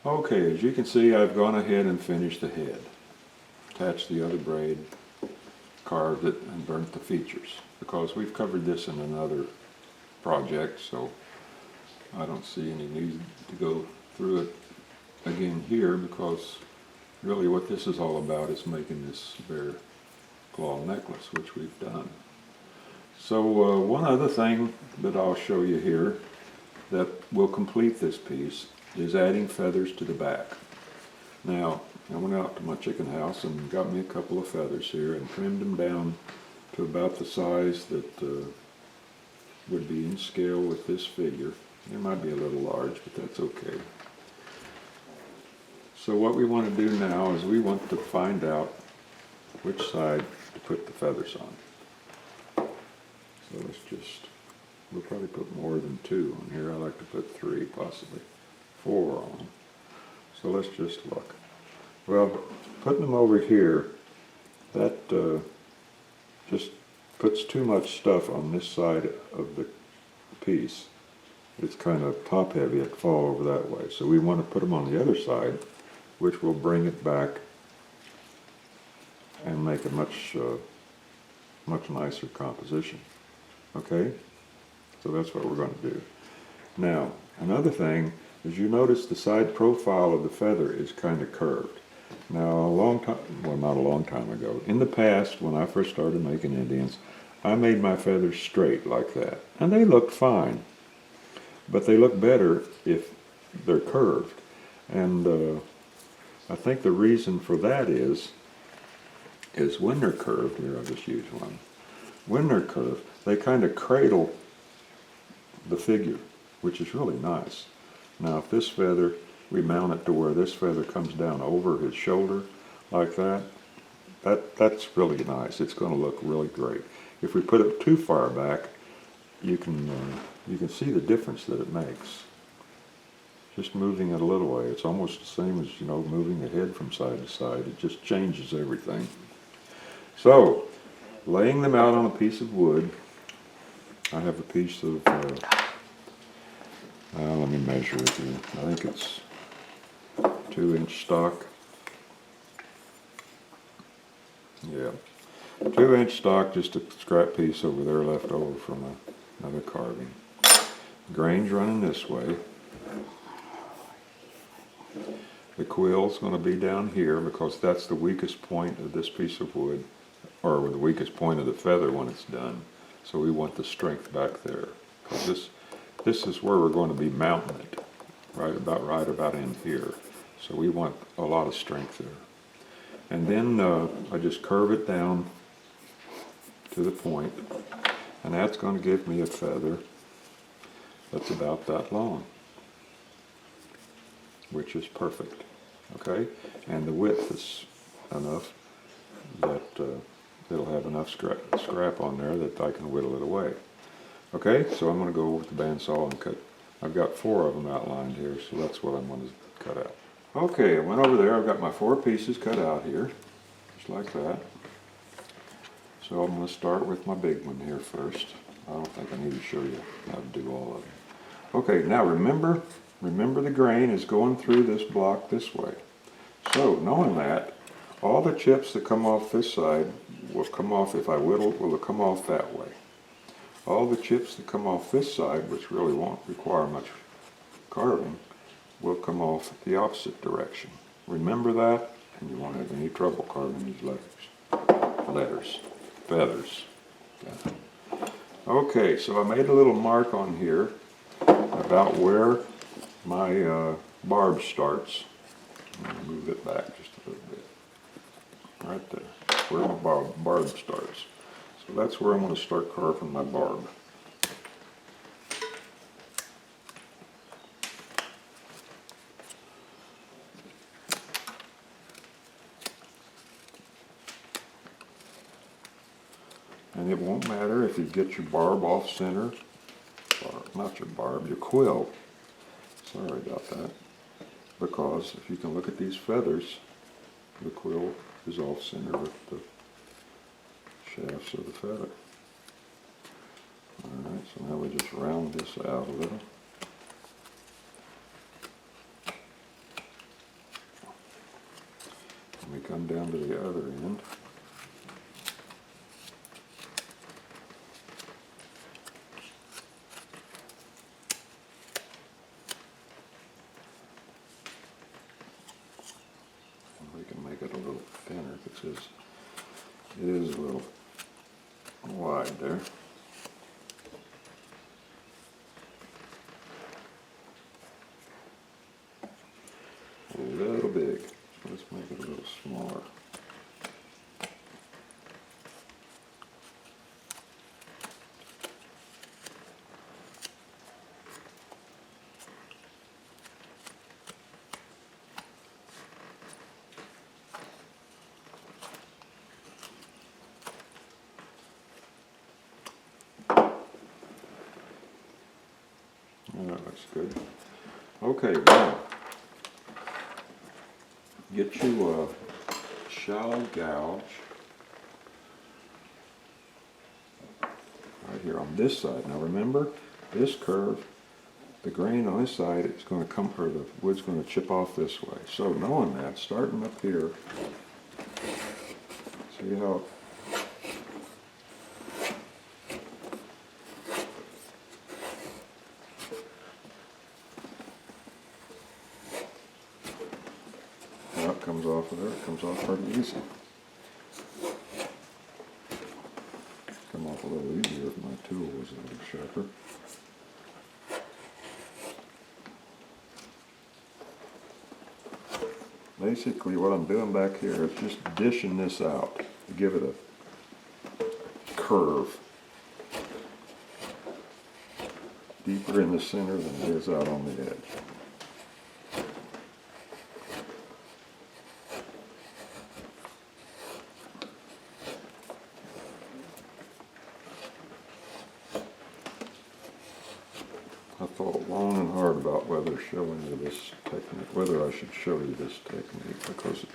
Okay, as you can see, I've gone ahead and finished the head. Attached the other braid, carved it, and burnt the features. Because we've covered this in another project, so I don't see any need to go through it again here, because really what this is all about is making this bear claw necklace, which we've done. So one other thing that I'll show you here that will complete this piece is adding feathers to the back. Now, I went out to my chicken house and got me a couple of feathers here and trimmed them down to about the size that would be in scale with this figure. They might be a little large, but that's okay. So what we want to do now is we want to find out which side to put the feathers on. So we'll probably put more than 2 on here. I like to put 3, possibly 4 on. So let's just look. Well, putting them over here, that just puts too much stuff on this side of the piece. It's kind of top heavy, it'd fall over that way. So we want to put them on the other side, which will bring it back and make a much nicer composition. Okay? So that's what we're going to do. Now, another thing is you notice the side profile of the feather is kind of curved. Now, a long time, well, not a long time ago, in the past, when I first started making Indians, I made my feathers straight like that. And they looked fine. But they look better if they're curved. And I think the reason for that is when they're curved, here I'll just use one. When they're curved, they kind of cradle the figure, which is really nice. Now if this feather, we mount it to where this feather comes down over his shoulder like that, that's really nice. It's going to look really great. If we put it too far back, you can see the difference that it makes. Just moving it a little way. It's almost the same as, moving the head from side to side. It just changes everything. So, laying them out on a piece of wood, I have a piece of, let me measure it here. I think it's 2-inch stock. Yeah, 2-inch stock, just a scrap piece over there left over from another carving. Grain's running this way. The quill's going to be down here because that's the weakest point of this piece of wood, or the weakest point of the feather when it's done. So we want the strength back there, because this is where we're going to be mounting it, right about in here. So we want a lot of strength there. And then I just curve it down to the point, and that's going to give me a feather that's about that long, which is perfect. Okay, and the width is enough that it'll have enough scrap on there that I can whittle it away. Okay, so I'm going to go with the bandsaw and cut. I've got 4 of them outlined here, so that's what I'm going to cut out. Okay, I went over there. I've got my 4 pieces cut out here, just like that. So I'm going to start with my big one here first. I don't think I need to show you how to do all of them. Okay, now remember the grain is going through this block this way. So knowing that, all the chips that come off this side will come off, if I whittle, will come off that way. All the chips that come off this side, which really won't require much carving, will come off the opposite direction. Remember that, and you won't have any trouble carving these feathers. Yeah. Okay, so I made a little mark on here about where my barb starts. I'm going to move it back just a little bit. Right there, where my barb starts. So that's where I'm going to start carving my barb. And it won't matter if you get your barb off center, or not your barb, your quill. Sorry about that. Because if you can look at these feathers, the quill is off center with the shafts of the feather. Alright, so now we just round this out a little. come down to the other end. And we can make it a little thinner because it is a little wide there. A little big. Let's make it a little smaller. That looks good. Okay, now get you a shallow gouge right here on this side. Now remember, this curve, the grain on this side is going to come, or the wood's going to chip off this way. So knowing that, starting up here, see how it comes off of there, it comes off pretty easy. Come off a little easier if my tool was a little sharper. Basically what I'm doing back here is just dishing this out to give it a curve. Deeper in the center than it is out on the edge. I thought long and hard about whether showing you this technique, whether I should show you this technique, because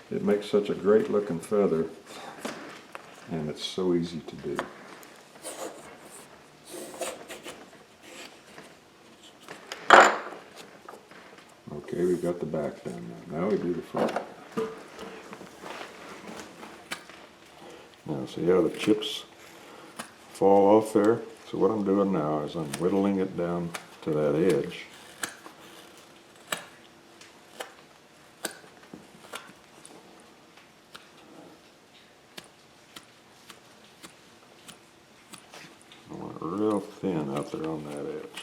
it makes such a great looking feather and it's so easy to do. Okay, we've got the back done now. Now we do the front. Now see how the chips fall off there? So what I'm doing now is I'm whittling it down to that edge. I want it real thin out there on that edge.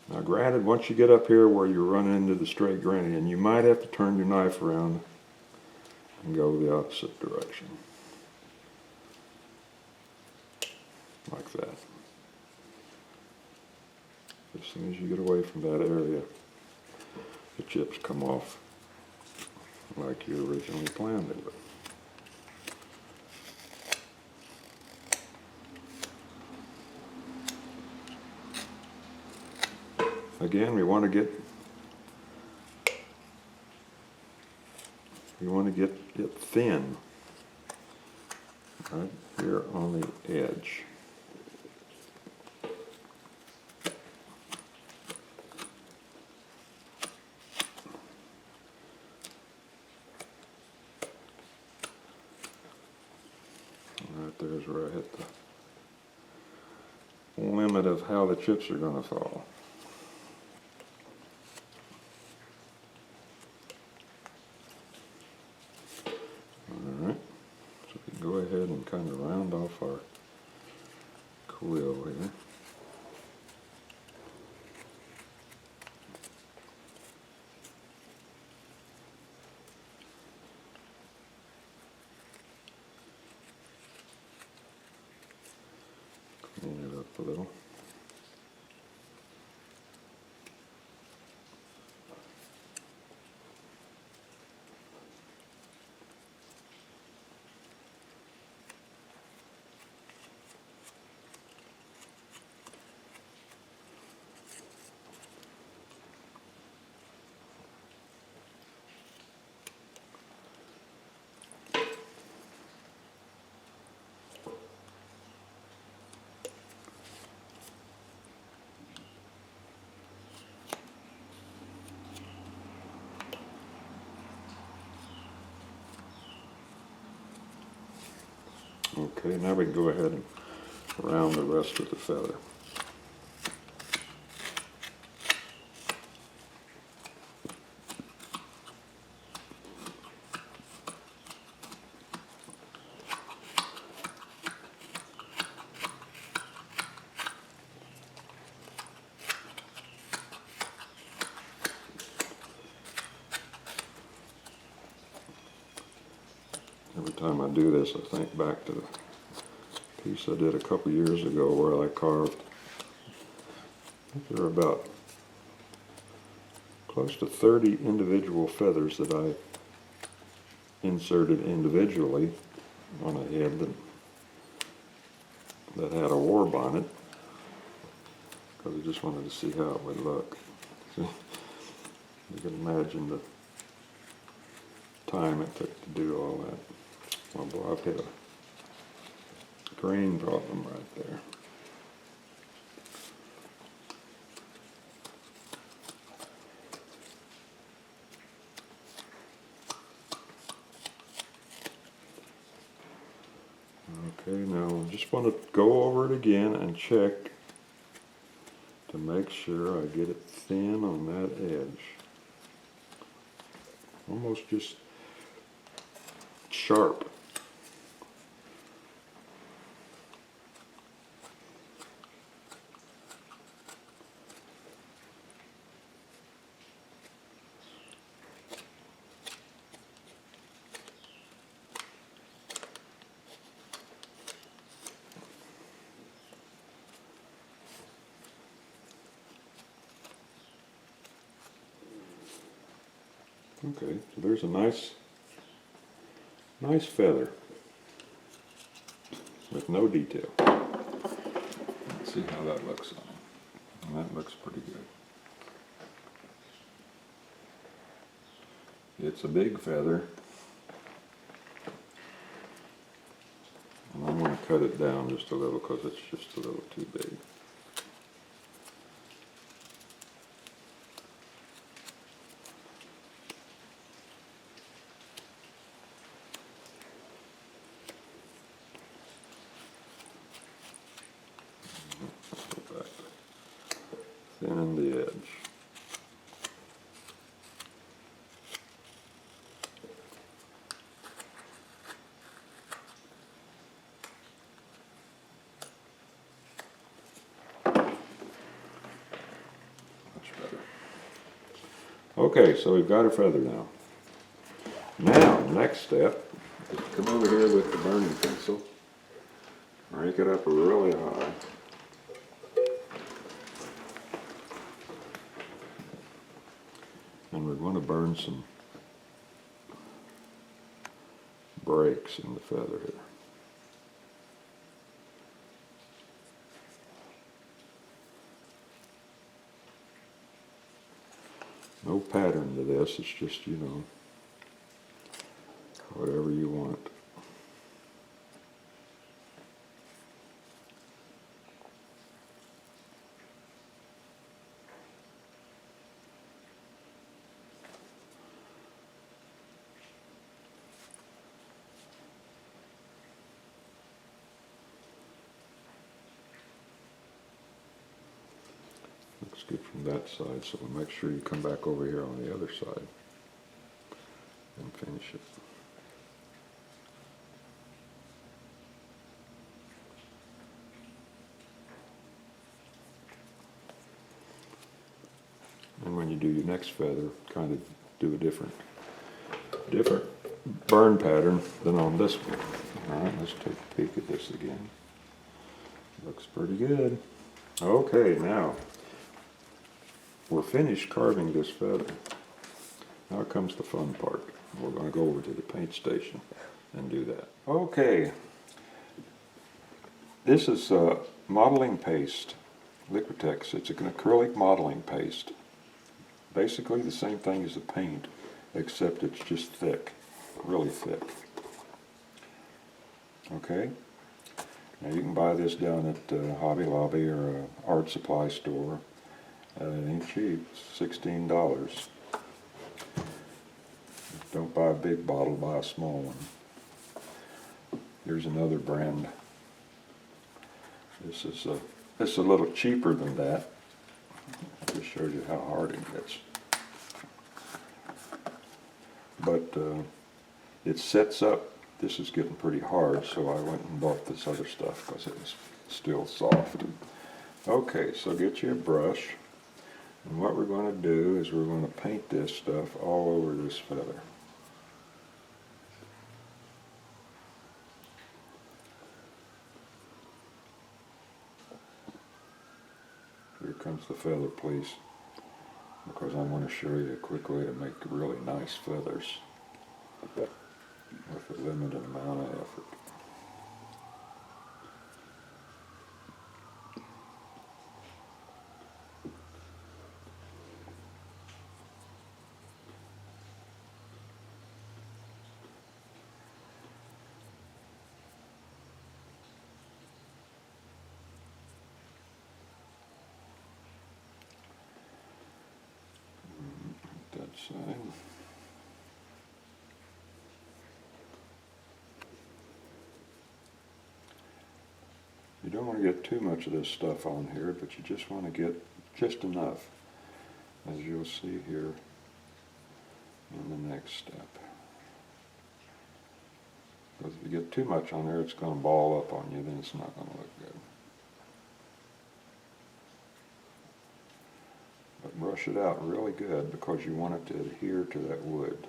Now granted, once you get up here where you're running into the straight grain, and you might have to turn your knife around and go the opposite direction. Like that. As soon as you get away from that area, the chips come off like you originally planned it would. Again, we want to get thin right here on the edge. Right there's where I hit the limit of how the chips are going to fall. Alright, so we can go ahead and kind of round off our quill here. Clean it up a little. Okay, now we can go ahead and round the rest of the feather. Every time I do this, I think back to the piece I did a couple years ago where I carved, I think there were about close to 30 individual feathers that I inserted individually on a head that had a war bonnet, because I just wanted to see how it would look. So you can imagine the time it took to do all that. Oh boy, I've hit a grain problem right there. Okay, now I just want to go over it again and check to make sure I get it thin on that edge. Almost just sharp. Okay, so there's a nice feather with no detail. Let's see how that looks on it. And that looks pretty good. It's a big feather, and I'm going to cut it down just a little because it's just a little too big. Thin the edge. Much better. Okay, so we've got a feather now. Now, next step is to come over here with the burning pencil, rank it up really high. And we're going to burn some breaks in the feather here. No pattern to this, it's just, you know, whatever you want. Looks good from that side, so we'll make sure you come back over here on the other side and finish it. And when you do your next feather, kind of do a different burn pattern than on this one. All right, let's take a peek at this again. Looks pretty good. Okay, now we're finished carving this feather. Now comes the fun part. We're going to go over to the paint station and do that. Okay, this is modeling paste, Liquitex. It's an acrylic modeling paste. Basically the same thing as the paint, except it's just thick, really thick. Okay, now you can buy this down at Hobby Lobby or an art supply store. It ain't cheap, it's $16. Don't buy a big bottle, buy a small one. Here's another brand. This is a little cheaper than that. Just shows you how hard it gets. But it sets up. This is getting pretty hard, so I went and bought this other stuff because it was still soft. Okay, so get you a brush. And what we're going to do is we're going to paint this stuff all over this feather. Here comes the feather piece, because I want to show you a quick way to make really nice feathers with a limited amount of effort. That side. You don't want to get too much of this stuff on here, but you just want to get just enough, as you'll see here in the next step. Because if you get too much on there, it's going to ball up on you, then it's not going to look good. But brush it out really good, because you want it to adhere to that wood.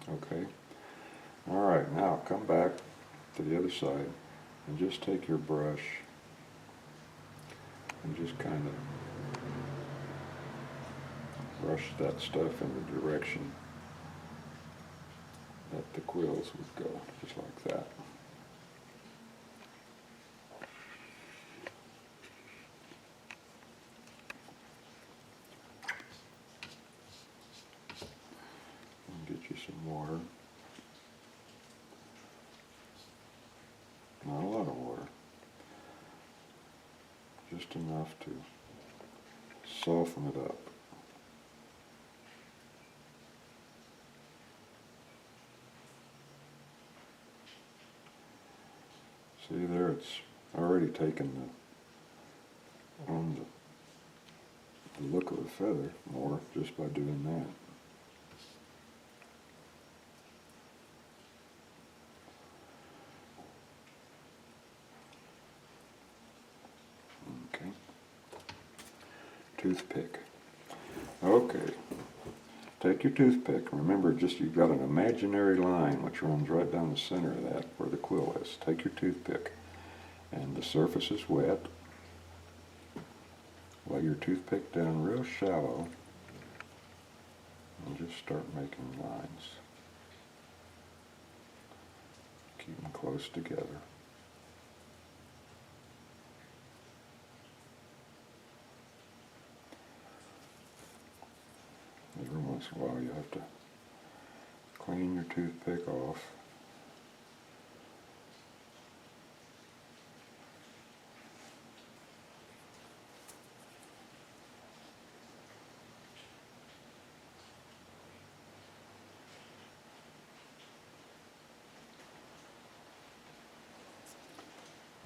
Okay? Alright, now come back to the other side and just take your brush and just kind of brush that stuff in the direction that the quills would go, just like that. And get you some water. Not a lot of water. Just enough to soften it up. See there, it's already taken on the look of the feather more just by doing that. Okay. Toothpick. Okay. Take your toothpick. Remember, just you've got an imaginary line which runs right down the center of that where the quill is. Take your toothpick, and the surface is wet. Lay your toothpick down real shallow and just start making lines. Keep them close together. Every once in a while you have to clean your toothpick off.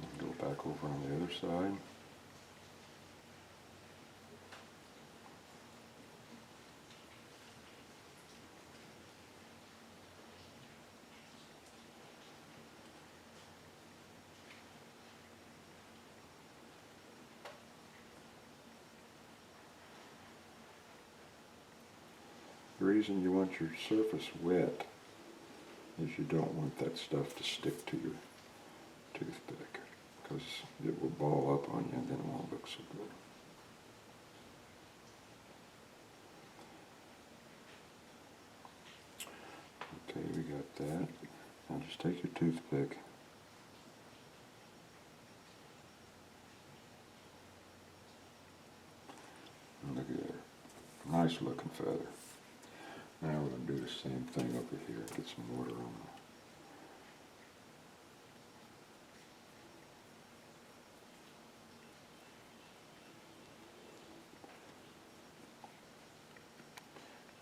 And go back over on the other side. The reason you want your surface wet is you don't want that stuff to stick to your toothpick, because it will ball up on you and then it won't look so good. Okay, we got that. Now just take your toothpick and look at there. Nice looking feather. Now we're going to do the same thing over here. Get some water on it.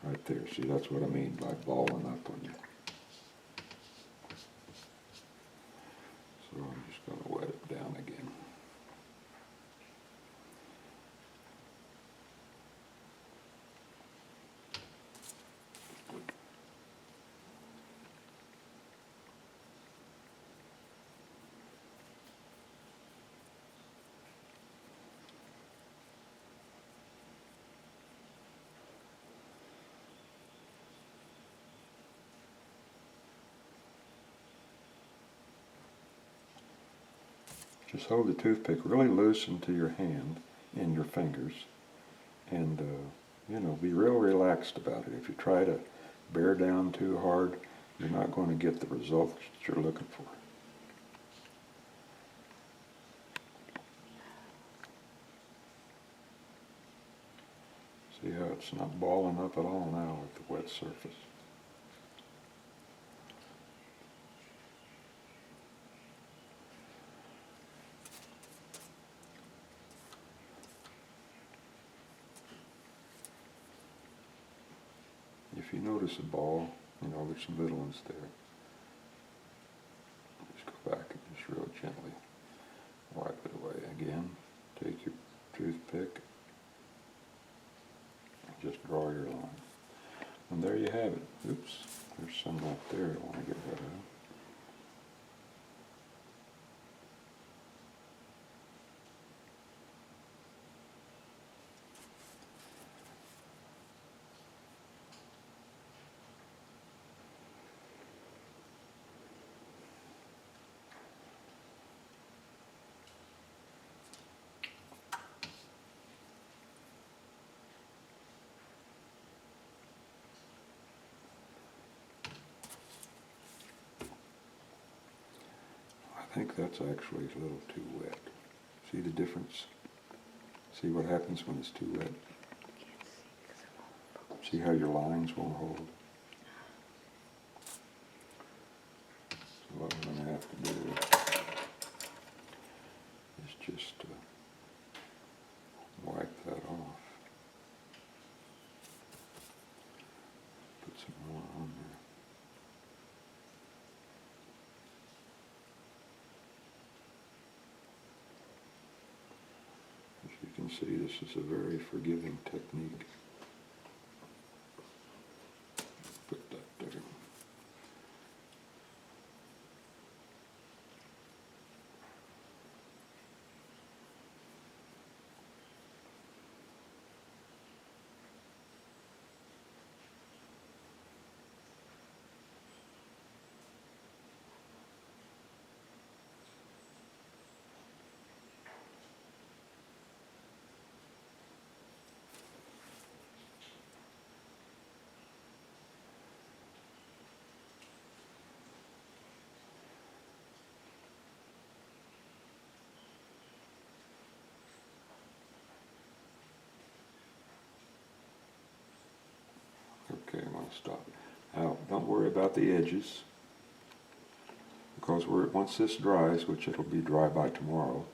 Right there. See, that's what I mean by balling up on you. Just hold the toothpick really loose into your hand and your fingers, and be real relaxed about it. If you try to bear down too hard, you're not going to get the results that you're looking for. See how it's not balling up at all now with the wet surface. If you notice a ball, there's some little ones there. Just go back and just real gently wipe it away again. Take your toothpick and just draw your line. And there you have it. Oops, there's some left there I want to get rid of. I think that's actually a little too wet. See the difference? See what happens when it's too wet? See how your lines won't hold? So what we're going to have to do is just wipe that off. Put some more on there. You can see this is a very forgiving technique. Put that there. Okay, I'm going to stop. Now, don't worry about the edges, because once this dries, which it'll be dry by tomorrow,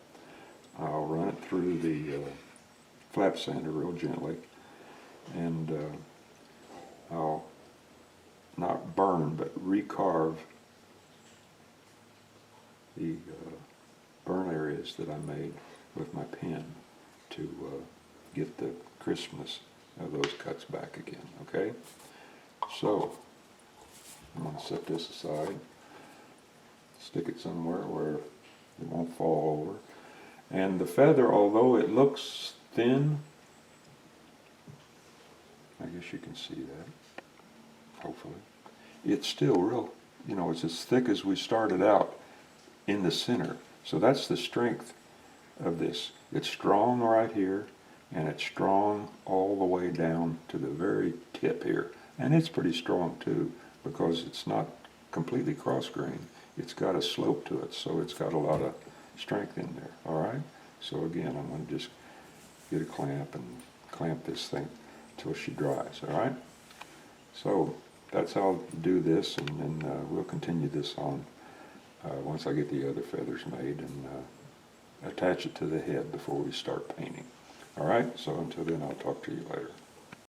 I'll run it through the flat sander real gently, and I'll not burn, but recarve the burn areas that I made with my pen to get the crispness of those cuts back again, okay? So, I'm going to set this aside, stick it somewhere where it won't fall over. And the feather, although it looks thin, I guess you can see that, hopefully, it's still real, it's as thick as we started out in the center. So that's the strength of this. It's strong right here, and it's strong all the way down to the very tip here. And it's pretty strong too, because it's not completely cross-grained. It's got a slope to it, so it's got a lot of strength in there, all right? So again, I'm going to just get a clamp and clamp this thing till she dries, all right? So that's how I'll do this, and then we'll continue this on once I get the other feathers made and attach it to the head before we start painting. All right, so until then, I'll talk to you later.